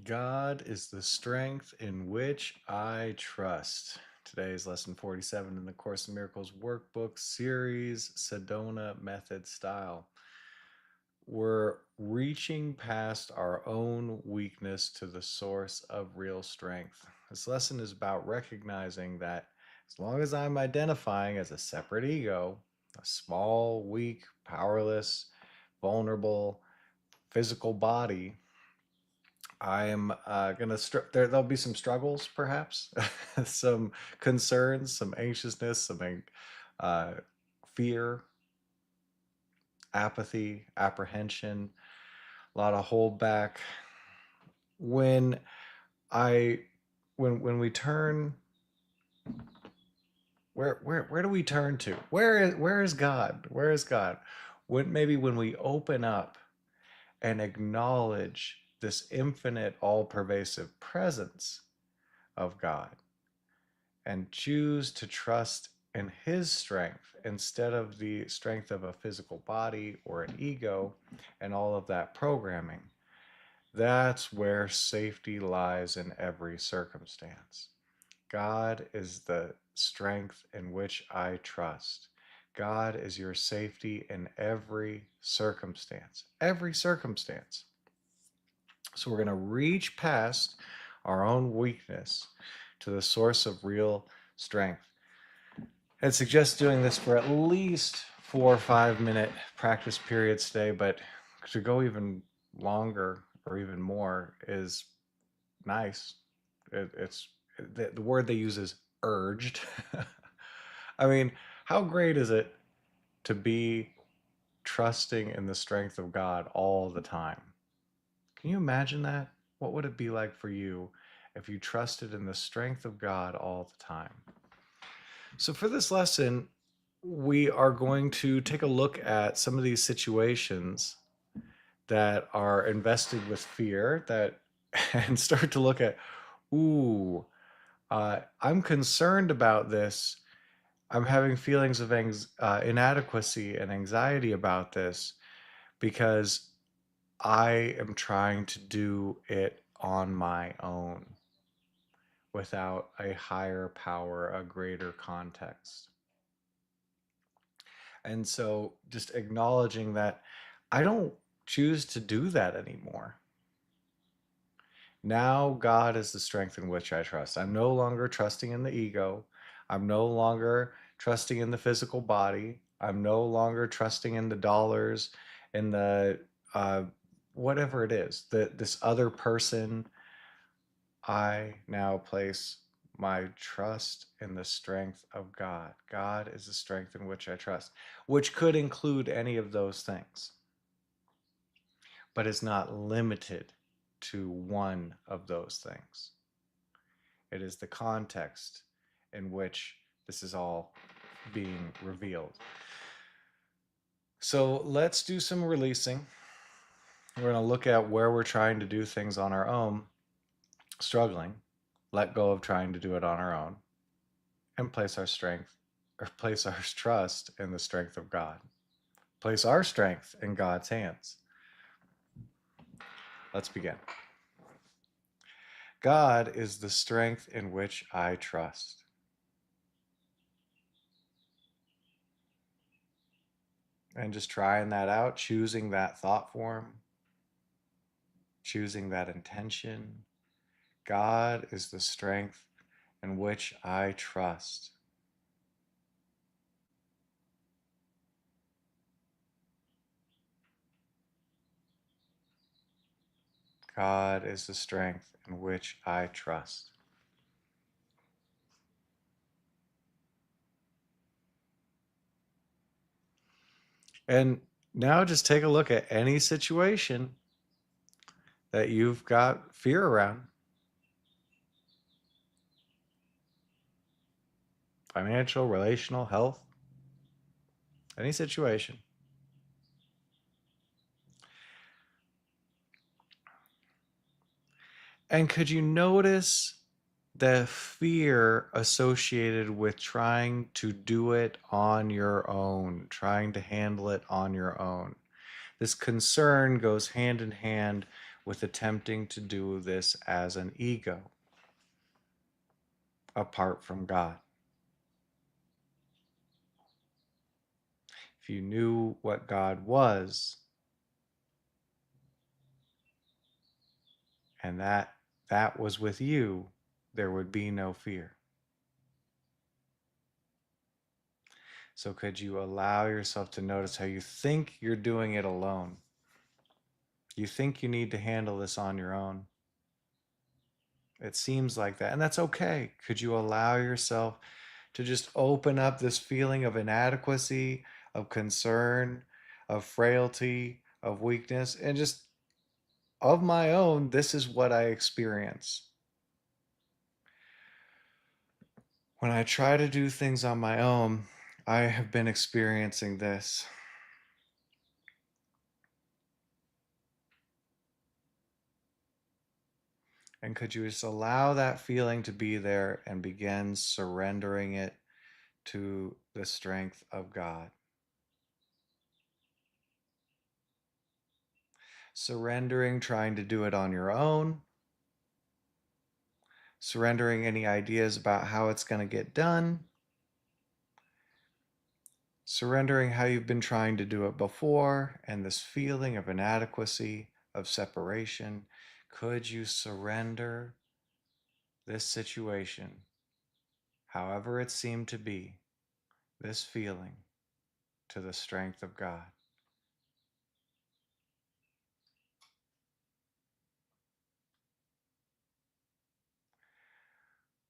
God is the strength in which I trust. Today is lesson 47 in the Course in Miracles workbook series, Sedona Method style. We're reaching past our own weakness to the source of real strength. This lesson is about recognizing that as long as I'm identifying as a separate ego, a small, weak, powerless, vulnerable, physical body, I'm gonna there'll be some struggles, perhaps, some concerns, some anxiousness, some uh, fear, apathy, apprehension, a lot of holdback. When I when we turn, where do we turn to? Where is God? Where is God? When we open up and acknowledge this infinite, all-pervasive presence of God and choose to trust in his strength instead of the strength of a physical body or an ego and all of that programming, that's where safety lies in every circumstance. God is the strength in which I trust. God is your safety in every circumstance. Every circumstance. So we're going to reach past our own weakness to the source of real strength. I'd suggest doing this for at least 4 or 5 minute practice periods today, but to go even longer or even more is nice. It's the word they use is urged. I mean, how great is it to be trusting in the strength of God all the time? Can you imagine that? What would it be like for you if you trusted in the strength of God all the time? So for this lesson, we are going to take a look at some of these situations that are invested with fear and start to look at, ooh, I'm concerned about this. I'm having feelings of inadequacy and anxiety about this because I am trying to do it on my own without a higher power, a greater context. And so just acknowledging that I don't choose to do that anymore. Now God is the strength in which I trust. I'm no longer trusting in the ego. I'm no longer trusting in the physical body. I'm no longer trusting in the dollars, in the whatever it is, this other person. I now place my trust in the strength of God. God is the strength in which I trust, which could include any of those things, but is not limited to one of those things. It is the context in which this is all being revealed. So let's do some releasing. We're going to look at where we're trying to do things on our own, struggling, let go of trying to do it on our own, and place our trust in the strength of God. Place our strength in God's hands. Let's begin. God is the strength in which I trust. And just trying that out, choosing that thought form, choosing that intention. God is the strength in which I trust. God is the strength in which I trust. And now just take a look at any situation that you've got fear around. Financial, relational, health, any situation. And could you notice the fear associated with trying to do it on your own, trying to handle it on your own? This concern goes hand in hand with attempting to do this as an ego apart from God. If you knew what God was, and that was with you, there would be no fear. So could you allow yourself to notice how you think you're doing it alone? You think you need to handle this on your own. It seems like that, and that's okay. Could you allow yourself to just open up this feeling of inadequacy, of concern, of frailty, of weakness, and just of my own, this is what I experience. When I try to do things on my own, I have been experiencing this. And could you just allow that feeling to be there and begin surrendering it to the strength of God? Surrendering trying to do it on your own, surrendering any ideas about how it's going to get done, surrendering how you've been trying to do it before, and this feeling of inadequacy, of separation. Could you surrender this situation, however it seemed to be, this feeling, to the strength of God?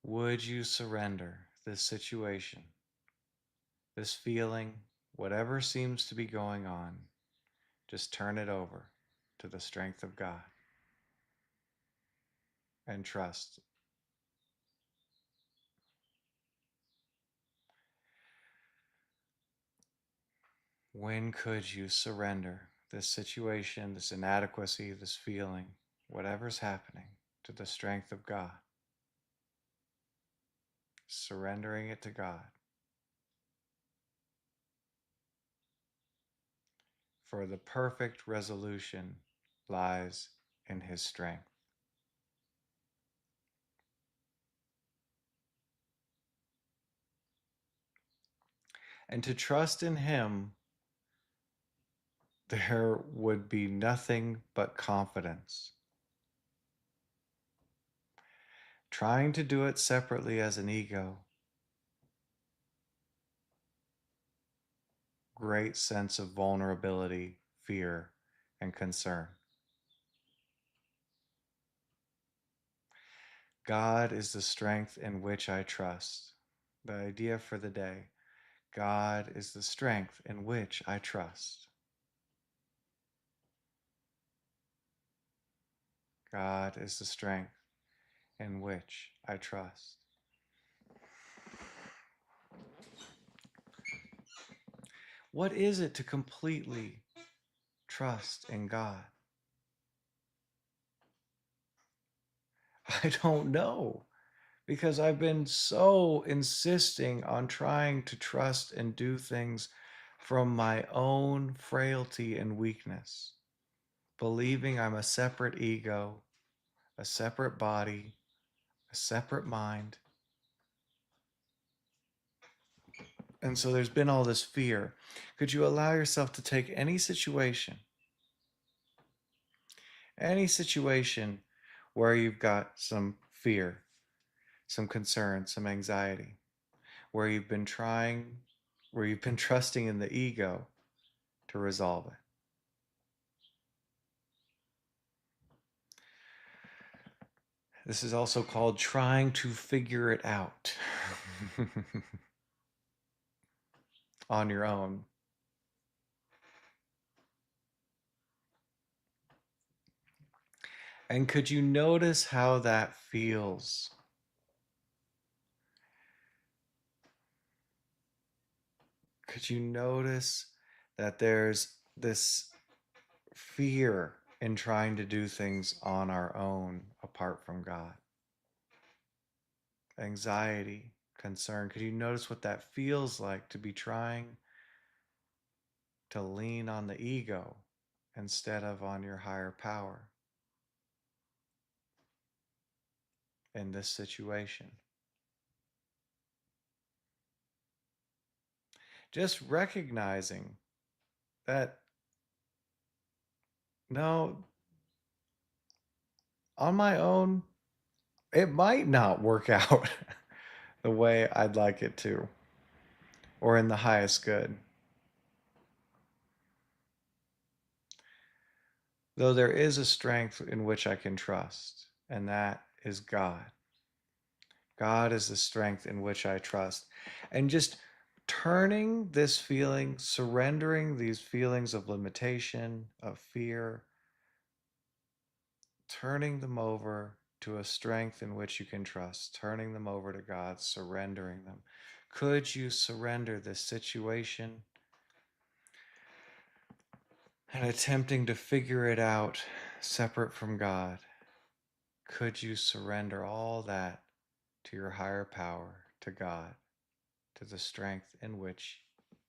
Would you surrender this situation, this feeling, whatever seems to be going on? Just turn it over to the strength of God and trust. When could you surrender this situation, this inadequacy, this feeling, whatever's happening, to the strength of God? Surrendering it to God. For the perfect resolution lies in His strength. And to trust in Him, there would be nothing but confidence. Trying to do it separately as an ego, great sense of vulnerability, fear, and concern. God is the strength in which I trust. The idea for the day: God is the strength in which I trust. God is the strength in which I trust. What is it to completely trust in God? I don't know, because I've been so insisting on trying to trust and do things from my own frailty and weakness, believing I'm a separate ego, a separate body, a separate mind. And so there's been all this fear. Could you allow yourself to take any situation where you've got some fear, some concern, some anxiety, where you've been trusting in the ego to resolve it? This is also called trying to figure it out on your own. And could you notice how that feels? Could you notice that there's this fear in trying to do things on our own apart from God? Anxiety, concern. Could you notice what that feels like to be trying to lean on the ego instead of on your higher power? in this situation. Just recognizing that, no, on my own, it might not work out the way I'd like it to, or in the highest good. Though there is a strength in which I can trust, and that is God. God is the strength in which I trust. And just turning this feeling, surrendering these feelings of limitation, of fear, turning them over to a strength in which you can trust, turning them over to God, surrendering them. Could you surrender this situation and attempting to figure it out separate from God? Could you surrender all that to your higher power, to God, to the strength in which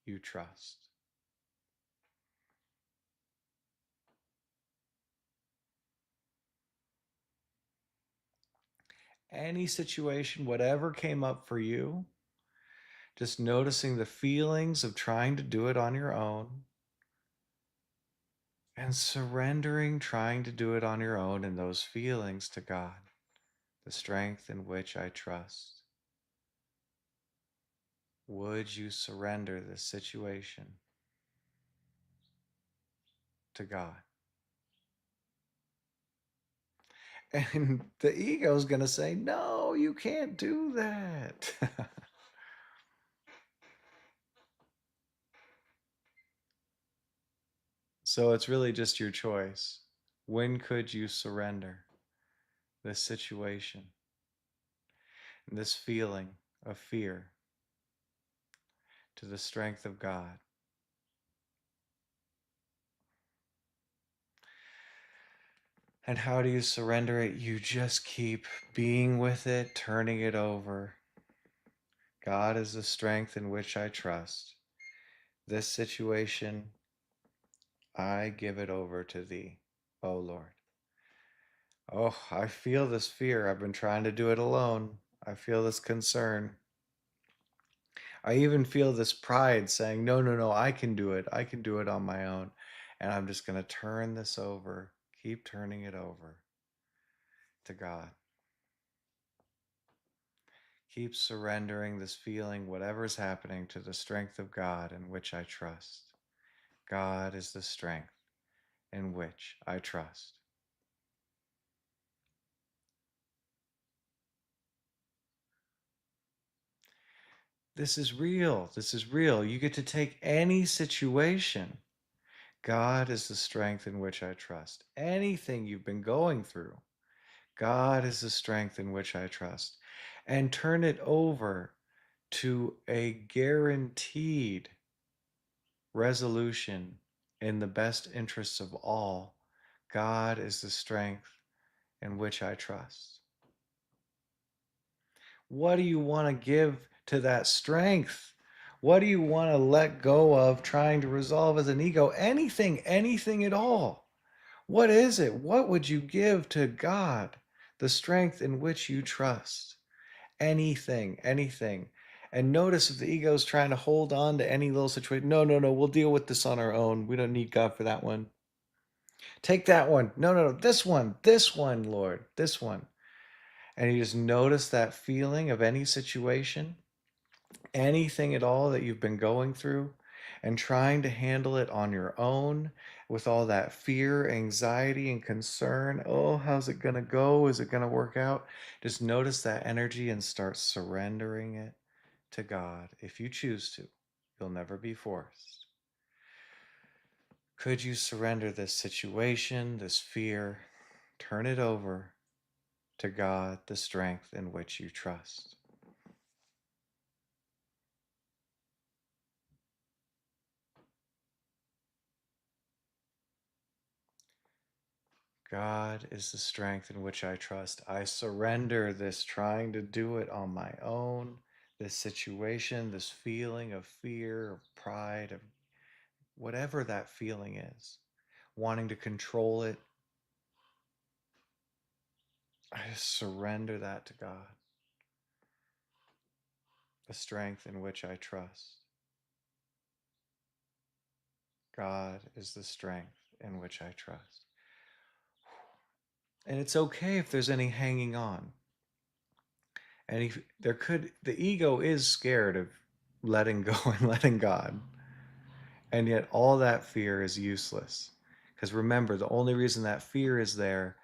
you trust? Any situation, whatever came up for you, just noticing the feelings of trying to do it on your own and surrendering trying to do it on your own and those feelings to God, the strength in which I trust. Would you surrender this situation to God? And the ego is going to say, no, you can't do that. So it's really just your choice. When could you surrender this situation, this feeling of fear, to the strength of God? And how do you surrender it? You just keep being with it, turning it over. God is the strength in which I trust. This situation, I give it over to thee, O Lord. Oh, I feel this fear. I've been trying to do it alone. I feel this concern. I even feel this pride saying, no, no, no, I can do it. I can do it on my own. And I'm just going to turn this over, keep turning it over to God. Keep surrendering this feeling, whatever's happening, to the strength of God in which I trust. God is the strength in which I trust. This is real. This is real. You get to take any situation. God is the strength in which I trust. Anything you've been going through, God is the strength in which I trust. And turn it over to a guaranteed resolution in the best interests of all. God is the strength in which I trust. What do you want to give to that strength? What do you want to let go of trying to resolve as an ego? Anything, anything at all. What is it? What would you give to God, the strength in which you trust? Anything, anything. And notice if the ego is trying to hold on to any little situation. No, no, no, we'll deal with this on our own. We don't need God for that one. Take that one. No, no, no, this one, Lord, this one. And you just notice that feeling of any situation, anything at all that you've been going through, and trying to handle it on your own with all that fear, anxiety, and concern. Oh, how's it going to go? Is it going to work out? Just notice that energy and start surrendering it to God. If you choose to, you'll never be forced. Could you surrender this situation, this fear, turn it over to God, the strength in which you trust? God is the strength in which I trust. I surrender this trying to do it on my own, this situation, this feeling of fear, of pride, of whatever that feeling is, wanting to control it. I just surrender that to God, the strength in which I trust. God is the strength in which I trust. And it's okay if there's any hanging on. And if there could, the ego is scared of letting go and letting God. And yet all that fear is useless. Because remember, the only reason that fear is there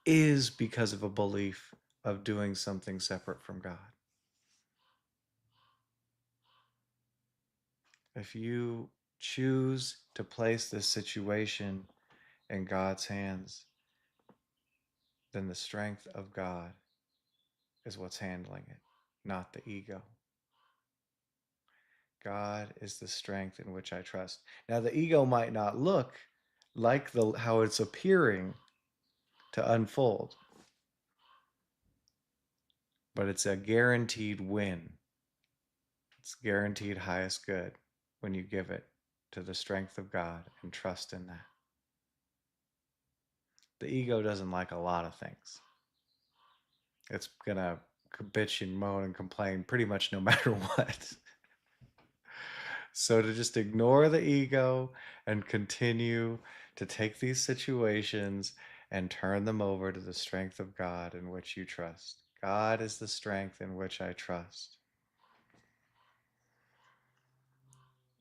is because of a belief of doing something separate from God. If you choose to place this situation in God's hands, then the strength of God is what's handling it, not the ego. God is the strength in which I trust. Now, the ego might not look like how it's appearing to unfold, but it's a guaranteed win. It's guaranteed highest good when you give it to the strength of God and trust in that. The ego doesn't like a lot of things. It's going to bitch and moan and complain pretty much no matter what. So to just ignore the ego and continue to take these situations and turn them over to the strength of God in which you trust. God is the strength in which I trust.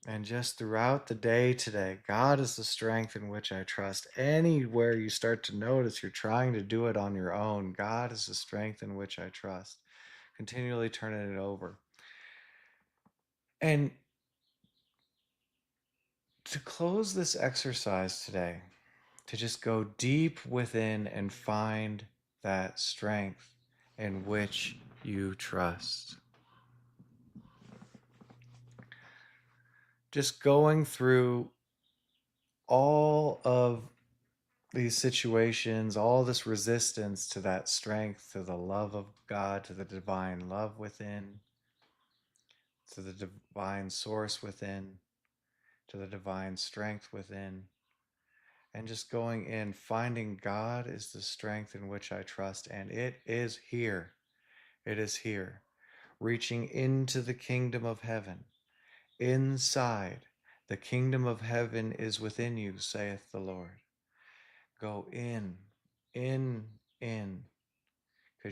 And just throughout the day today, God is the strength in which I trust. Anywhere you start to notice you're trying to do it on your own, God is the strength in which I trust. Continually turning it over. And to close this exercise today, to just go deep within and find that strength in which you trust. Just going through all of these situations, all this resistance to that strength, to the love of God, to the divine love within, to the divine source within, to the divine strength within. And just going in, finding God is the strength in which I trust, and it is here. It is here, reaching into the kingdom of heaven. Inside, the kingdom of heaven is within you, saith the Lord. Go in, because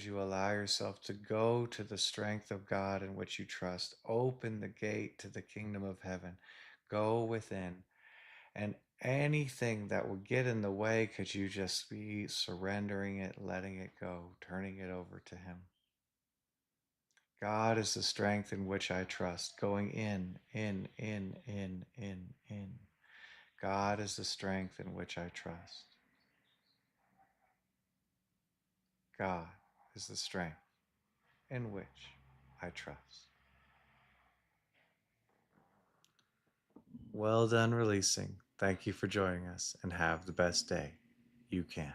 you allow yourself to go to the strength of God in which you trust. Open the gate to the kingdom of heaven. Go within. And anything that would get in the way, could you just be surrendering it, letting it go, turning it over to Him? God is the strength in which I trust. Going in. God is the strength in which I trust. God is the strength in which I trust. Well done releasing. Thank you for joining us, and have the best day you can.